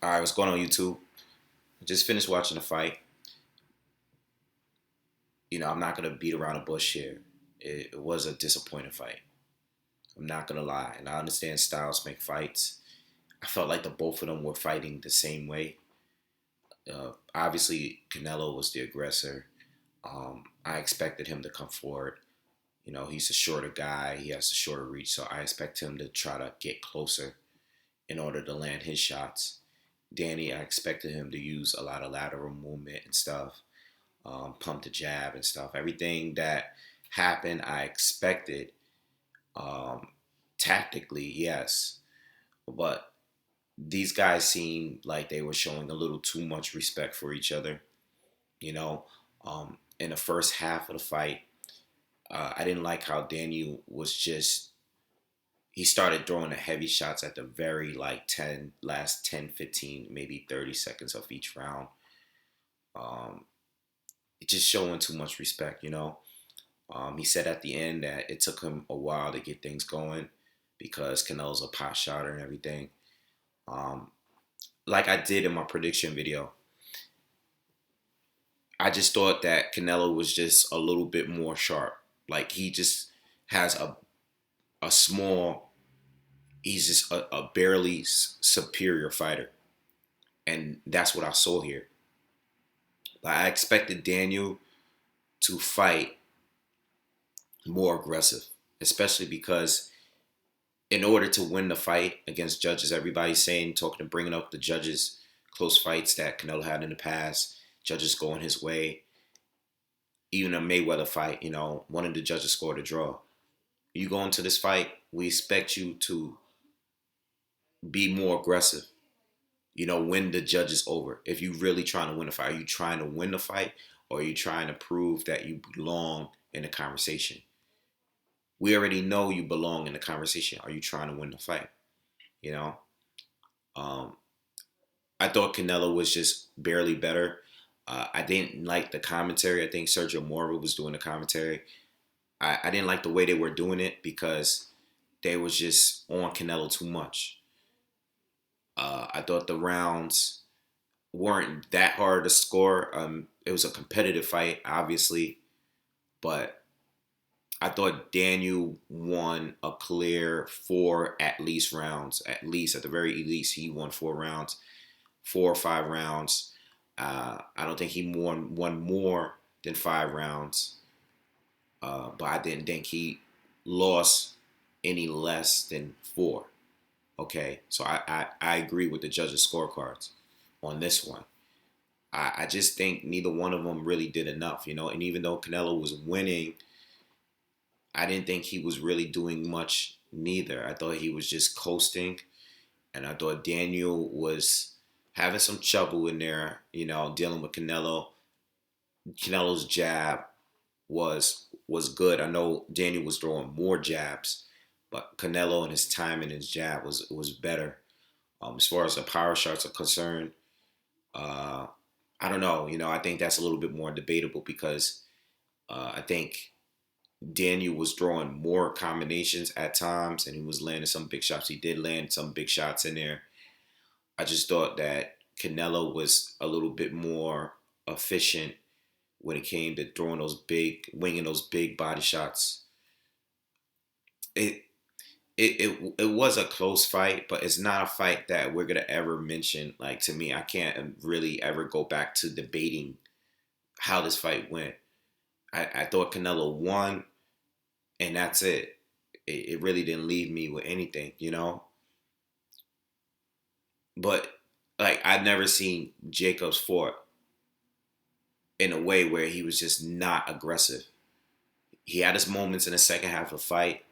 All right, what's going on YouTube? I just finished watching the fight. I'm not gonna beat around the bush here. It was a disappointing fight. I'm not gonna lie, and I understand styles make fights. I felt like the both of them were fighting the same way. Obviously, Canelo was the aggressor. I expected him to come forward. He's a shorter guy. He has a shorter reach, so I expect him to try to get closer in order to land his shots. Danny, I expected him to use a lot of lateral movement and stuff. Pump the jab and stuff. Everything that happened, I expected. Um, Tactically, yes, but these guys seemed like they were showing a little too much respect for each other. You know, in the first half of the fight, I didn't like how Daniel was just. He started throwing the heavy shots at the very last 10, 15, maybe 30 seconds of each round. Um, it's just showing too much respect. He said at the end that it took him a while to get things going because Canelo's a pot shotter and everything. Um, like I did in my prediction video, I just thought that Canelo was just a little bit more sharp. Like he just has a small, he's just a barely superior fighter. And that's what I saw here. Like I expected Daniel to fight more aggressive, especially because in order to win the fight against judges, everybody's saying, talking, bringing up the judges' close fights that Canelo had in the past, judges going his way. Even a Mayweather fight, one of the judges scored a draw. You go into this fight, we expect you to be more aggressive. Win the judges over. If you really trying to win the fight, are you trying to win the fight or are you trying to prove that you belong in the conversation? We already know you belong in the conversation. Are you trying to win the fight? You know, um, I thought Canelo was just barely better. I didn't like the commentary. I think Sergio Mora was doing the commentary. I didn't like the way they were doing it because they was just on Canelo too much. I thought the rounds weren't that hard to score. It was a competitive fight, obviously, but I thought Daniel won a clear four at least rounds. At least, at the very least, he won 4 rounds, 4 or 5 rounds. I don't think he won more than 5 rounds, but I didn't think he lost any less than 4. Okay, so I agree with the judges' scorecards on this one. I just think neither one of them really did enough. And even though Canelo was winning, I didn't think he was really doing much neither. I thought he was just coasting, and I thought Daniel was having some trouble in there, dealing with Canelo. Canelo's jab was good. I know Daniel was throwing more jabs, but Canelo and his timing and his jab was better. As far as the power shots are concerned, uh, I don't know. I think that's a little bit more debatable because I think Daniel was throwing more combinations at times, and he was landing some big shots. He did land some big shots in there. I just thought that Canelo was a little bit more efficient when it came to throwing winging those big body shots. It it was a close fight, but it's not a fight that we're gonna ever mention. Like to me, I can't really ever go back to debating how this fight went. I thought Canelo won, and that's it. It really didn't leave me with anything. But like I've never seen Jacobs fought in a way where he was just not aggressive. He had his moments in the second half of the fight,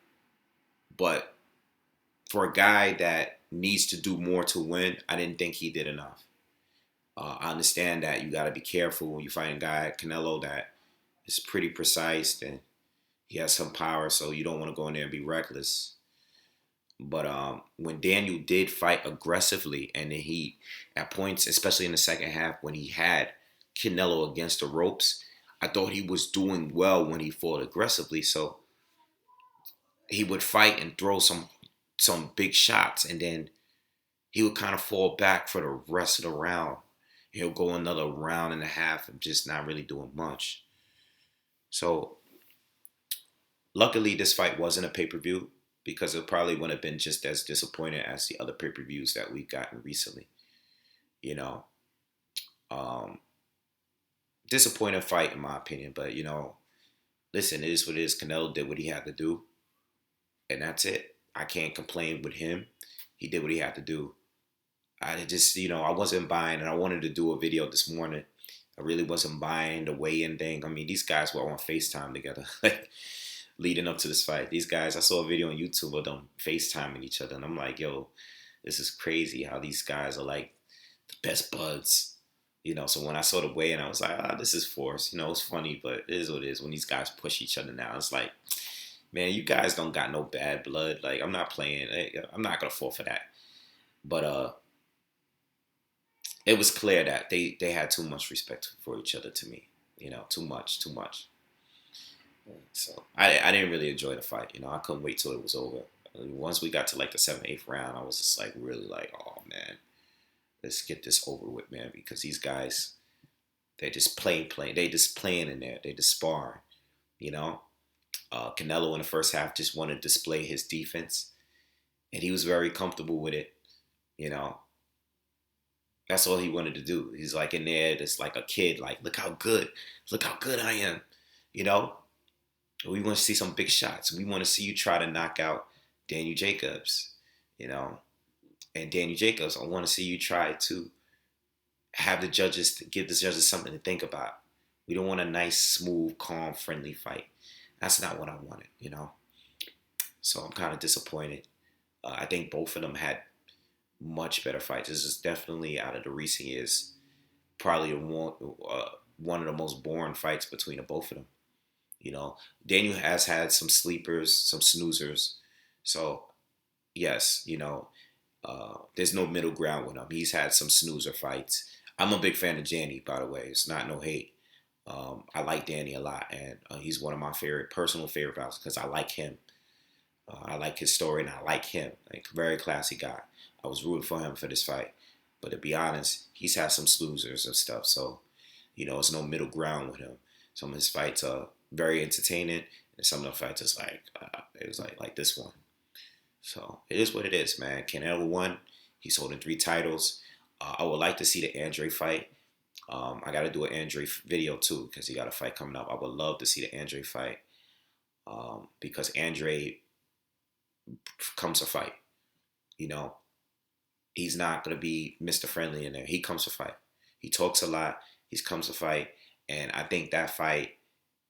but for a guy that needs to do more to win, I didn't think he did enough. I understand that you got to be careful when you find a guy, Canelo, that is pretty precise and he has some power, so you don't want to go in there and be reckless. But when Daniel did fight aggressively, and then he, at points, especially in the second half, when he had Canelo against the ropes, I thought he was doing well when he fought aggressively. So he would fight and throw some big shots, and then he would kind of fall back for the rest of the round. He'll go another round and a half of just not really doing much. So luckily, this fight wasn't a pay-per-view because it probably wouldn't have been just as disappointing as the other pay-per-views that we've gotten recently. You know, um, disappointing fight in my opinion, but listen, it is what it is. Canelo did what he had to do, and that's it. I can't complain with him. He did what he had to do. I just, I wasn't buying, and I wanted to do a video this morning. I really wasn't buying the weigh-in thing. I mean, these guys were on FaceTime together, leading up to this fight. These guys, I saw a video on YouTube of them FaceTiming each other, and I'm like, yo, this is crazy how these guys are like the best buds. So when I saw the weigh-in, I was like, this is forced. It's funny, but it is what it is. When these guys push each other now, it's like, man, you guys don't got no bad blood. Like, I'm not playing. I'm not going to fall for that. But it was clear that they had too much respect for each other to me. Too much. So I didn't really enjoy the fight. I couldn't wait till it was over. Once we got to like the 7th, 8th round, I was just like really like, oh man, let's get this over with, man. Because these guys, they just playing. They just playing in there. They just sparring. Canelo in the first half just wanted to display his defense, and he was very comfortable with it. That's all he wanted to do. He's like in there, just like a kid, like, look how good I am. We want to see some big shots. We want to see you try to knock out Daniel Jacobs, And Daniel Jacobs, I want to see you try to give the judges something to think about. We don't want a nice, smooth, calm, friendly fight. That's not what I wanted, So I'm kind of disappointed. I think both of them had much better fights. This is definitely, out of the recent years, probably one of the most boring fights between the both of them. Daniel has had some sleepers, some snoozers. So, yes, there's no middle ground with him. He's had some snoozer fights. I'm a big fan of Danny, by the way. It's not no hate. I like Danny a lot, and he's one of my personal favorite fighters because I like him. I like his story, and I like him. Like, very classy guy. I was rooting for him for this fight. But to be honest, he's had some snoozers and stuff. So, it's no middle ground with him. Some of his fights are very entertaining, and some of the fights is like, it was like this one. So, it is what it is, man. Canelo won. He's holding 3 titles. I would like to see the Andre fight. I got to do an Andre video, too, because he got a fight coming up. I would love to see the Andre fight because Andre comes to fight. He's not going to be Mr. Friendly in there. He comes to fight. He talks a lot. He comes to fight. And I think that fight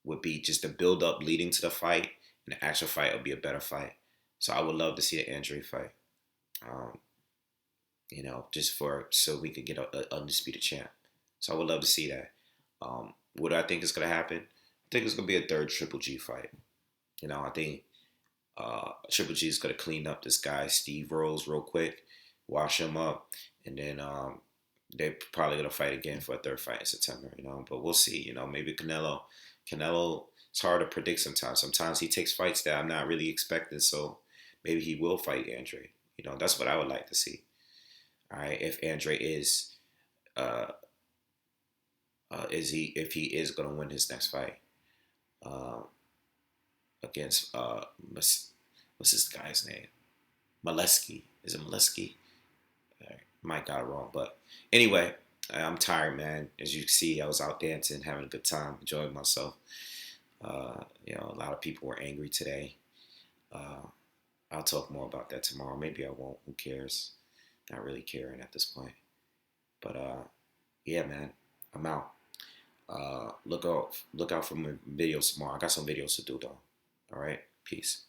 would be just a build-up leading to the fight. And the actual fight would be a better fight. So I would love to see the Andre fight. So we could get a undisputed champ. So I would love to see that. What do I think is going to happen? I think it's going to be a third Triple G fight. I think Triple G is going to clean up this guy, Steve Rose, real quick, wash him up, and then they're probably going to fight again for a third fight in September, But we'll see, maybe Canelo, it's hard to predict sometimes. Sometimes he takes fights that I'm not really expecting, so maybe he will fight Andre. That's what I would like to see. All right, if Andre is if he is going to win his next fight against what's this guy's name? Molesky. Is it Molesky? I might got it wrong, but anyway, I'm tired, man. As you can see, I was out dancing, having a good time, enjoying myself. A lot of people were angry today. I'll talk more about that tomorrow. Maybe I won't. Who cares? Not really caring at this point. But yeah, man, I'm out. Look out for my videos tomorrow. I got some videos to do though. All right, peace.